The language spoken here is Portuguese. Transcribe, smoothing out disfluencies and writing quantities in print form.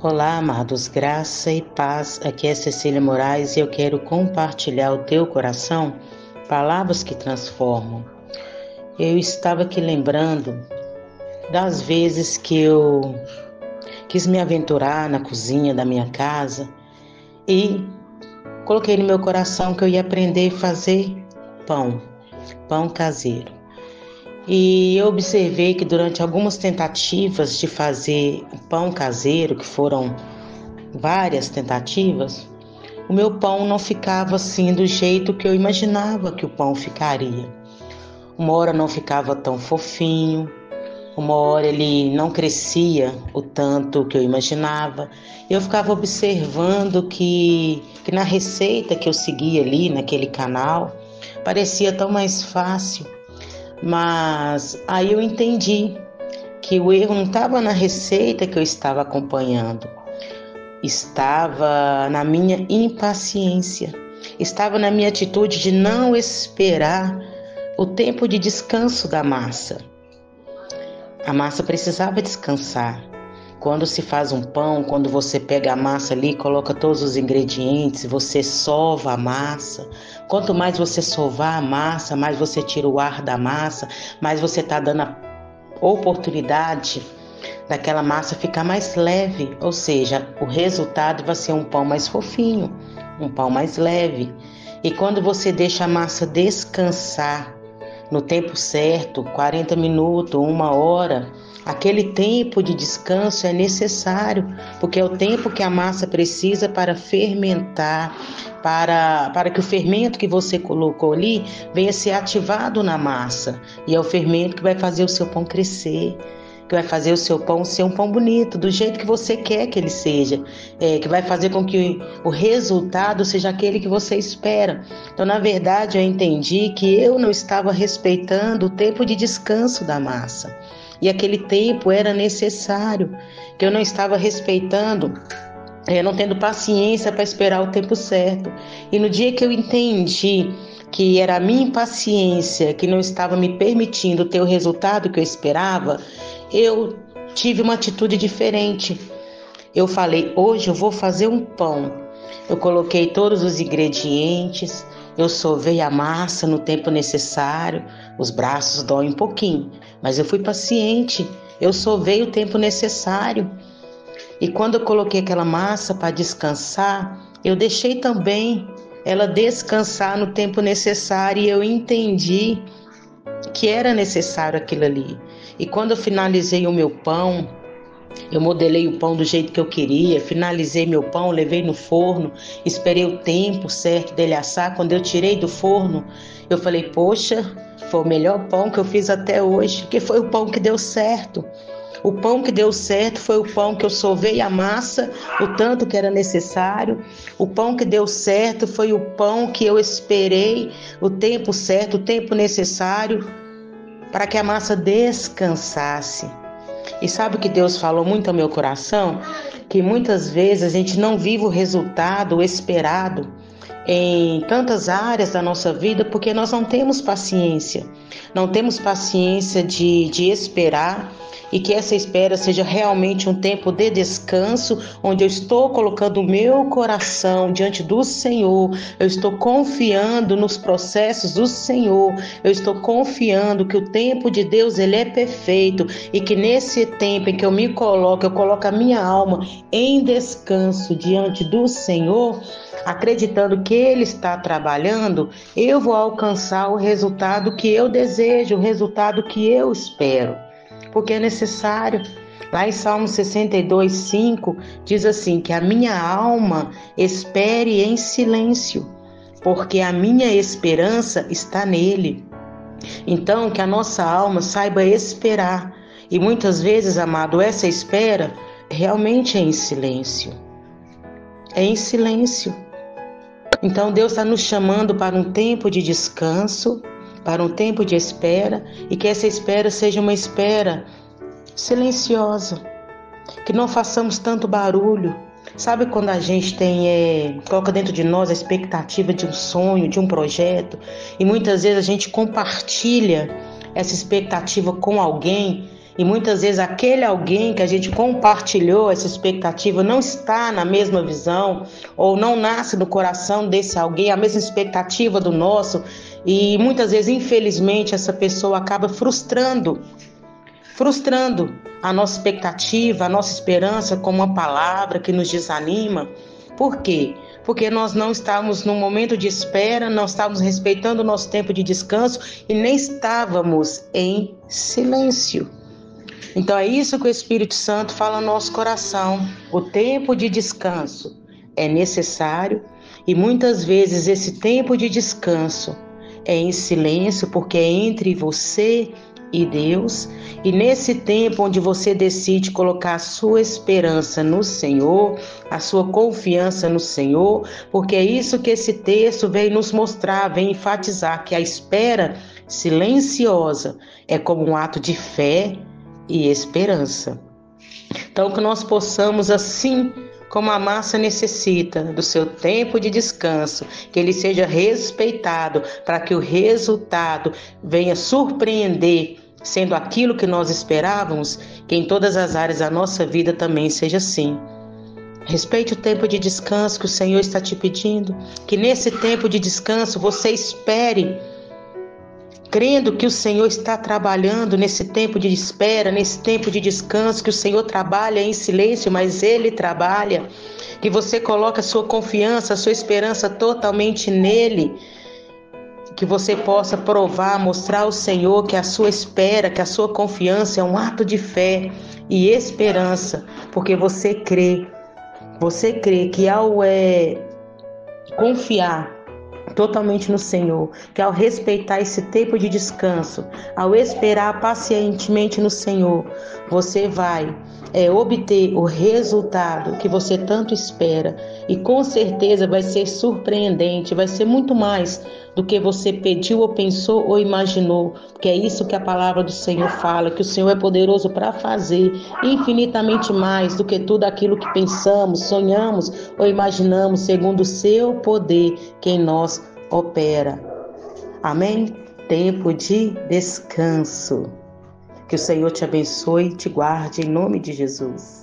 Olá, amados, graça e paz. Aqui é Cecília Moraes e eu quero compartilhar o teu coração palavras que transformam. Eu estava aqui lembrando das vezes que eu quis me aventurar na cozinha da minha casa e coloquei no meu coração que eu ia aprender a fazer pão caseiro. E eu observei que durante algumas tentativas de fazer pão caseiro, que foram várias tentativas, o meu pão não ficava assim do jeito que eu imaginava que o pão ficaria. Uma hora não ficava tão fofinho, uma hora ele não crescia o tanto que eu imaginava. Eu ficava observando que na receita que eu seguia ali naquele canal, parecia tão mais fácil. Mas aí eu entendi que o erro não estava na receita que eu estava acompanhando, estava na minha impaciência, estava na minha atitude de não esperar o tempo de descanso da massa. A massa precisava descansar. Quando se faz um pão, quando você pega a massa ali, coloca todos os ingredientes, você sova a massa. Quanto mais você sovar a massa, mais você tira o ar da massa, mais você está dando a oportunidade daquela massa ficar mais leve. Ou seja, o resultado vai ser um pão mais fofinho, um pão mais leve. E quando você deixa a massa descansar no tempo certo, 40 minutos, 1 hora, aquele tempo de descanso é necessário, porque é o tempo que a massa precisa para fermentar, para que o fermento que você colocou ali venha ser ativado na massa. E é o fermento que vai fazer o seu pão crescer, que vai fazer o seu pão ser um pão bonito, do jeito que você quer que ele seja, que vai fazer com que o resultado seja aquele que você espera. Então, na verdade, eu entendi que eu não estava respeitando o tempo de descanso da massa. E aquele tempo era necessário, que eu não estava respeitando, não tendo paciência para esperar o tempo certo. E no dia que eu entendi que era a minha impaciência que não estava me permitindo ter o resultado que eu esperava, eu tive uma atitude diferente. Eu falei, hoje eu vou fazer um pão. Eu coloquei todos os ingredientes, eu sovei a massa no tempo necessário. Os braços doem um pouquinho, mas eu fui paciente. Eu sovei o tempo necessário. E quando eu coloquei aquela massa para descansar, eu deixei também ela descansar no tempo necessário e eu entendi que era necessário aquilo ali. E quando eu finalizei o meu pão, eu modelei o pão do jeito que eu queria, finalizei meu pão, levei no forno, esperei o tempo certo dele assar. Quando eu tirei do forno, eu falei, poxa, foi o melhor pão que eu fiz até hoje, porque foi o pão que deu certo. O pão que deu certo foi o pão que eu sovei a massa, o tanto que era necessário. O pão que deu certo foi o pão que eu esperei o tempo certo, o tempo necessário para que a massa descansasse. E sabe o que Deus falou muito ao meu coração? Que muitas vezes a gente não vive o resultado esperado em tantas áreas da nossa vida porque nós não temos paciência. Não temos paciência de esperar e que essa espera seja realmente um tempo de descanso, onde eu estou colocando o meu coração diante do Senhor, eu estou confiando nos processos do Senhor, eu estou confiando que o tempo de Deus ele é perfeito e que nesse tempo em que eu me coloco, eu coloco a minha alma em descanso diante do Senhor, acreditando que Ele está trabalhando, eu vou alcançar o resultado que eu desejo, o resultado que eu espero. Porque é necessário. Lá em Salmo 62:5 diz assim, que a minha alma espere em silêncio, porque a minha esperança está nele. Então, que a nossa alma saiba esperar. E muitas vezes, amado, essa espera realmente é em silêncio. É em silêncio. Então, Deus está nos chamando para um tempo de descanso, para um tempo de espera, e que essa espera seja uma espera silenciosa, que não façamos tanto barulho. Sabe quando a gente coloca dentro de nós a expectativa de um sonho, de um projeto, e muitas vezes a gente compartilha essa expectativa com alguém, E muitas vezes aquele alguém que a gente compartilhou essa expectativa não está na mesma visão, ou não nasce no coração desse alguém a mesma expectativa do nosso, e muitas vezes, infelizmente, essa pessoa acaba frustrando a nossa expectativa, a nossa esperança com uma palavra que nos desanima. Por quê? Porque nós não estávamos num momento de espera, não estávamos respeitando o nosso tempo de descanso e nem estávamos em silêncio. Então é isso que o Espírito Santo fala no nosso coração. O tempo de descanso é necessário e muitas vezes esse tempo de descanso é em silêncio, porque é entre você e Deus. E nesse tempo onde você decide colocar a sua esperança no Senhor, a sua confiança no Senhor, porque é isso que esse texto vem nos mostrar, vem enfatizar, que a espera silenciosa é como um ato de fé e esperança. Então que nós possamos, assim como a massa necessita do seu tempo de descanso, que ele seja respeitado para que o resultado venha surpreender, sendo aquilo que nós esperávamos, que em todas as áreas da nossa vida também seja assim. Respeite o tempo de descanso que o Senhor está te pedindo, que nesse tempo de descanso você espere, crendo que o Senhor está trabalhando nesse tempo de espera, nesse tempo de descanso, que o Senhor trabalha em silêncio, mas Ele trabalha, que você coloque a sua confiança, a sua esperança totalmente nele, que você possa provar, mostrar ao Senhor que a sua espera, que a sua confiança é um ato de fé e esperança, porque você crê que ao confiar totalmente no Senhor, que ao respeitar esse tempo de descanso, ao esperar pacientemente no Senhor, você vai obter o resultado que você tanto espera, e com certeza vai ser surpreendente, vai ser muito mais do que você pediu ou pensou ou imaginou, porque é isso que a palavra do Senhor fala, que o Senhor é poderoso para fazer infinitamente mais do que tudo aquilo que pensamos, sonhamos ou imaginamos, segundo o seu poder que em nós opera. Amém? Tempo de descanso. Que o Senhor te abençoe e te guarde em nome de Jesus.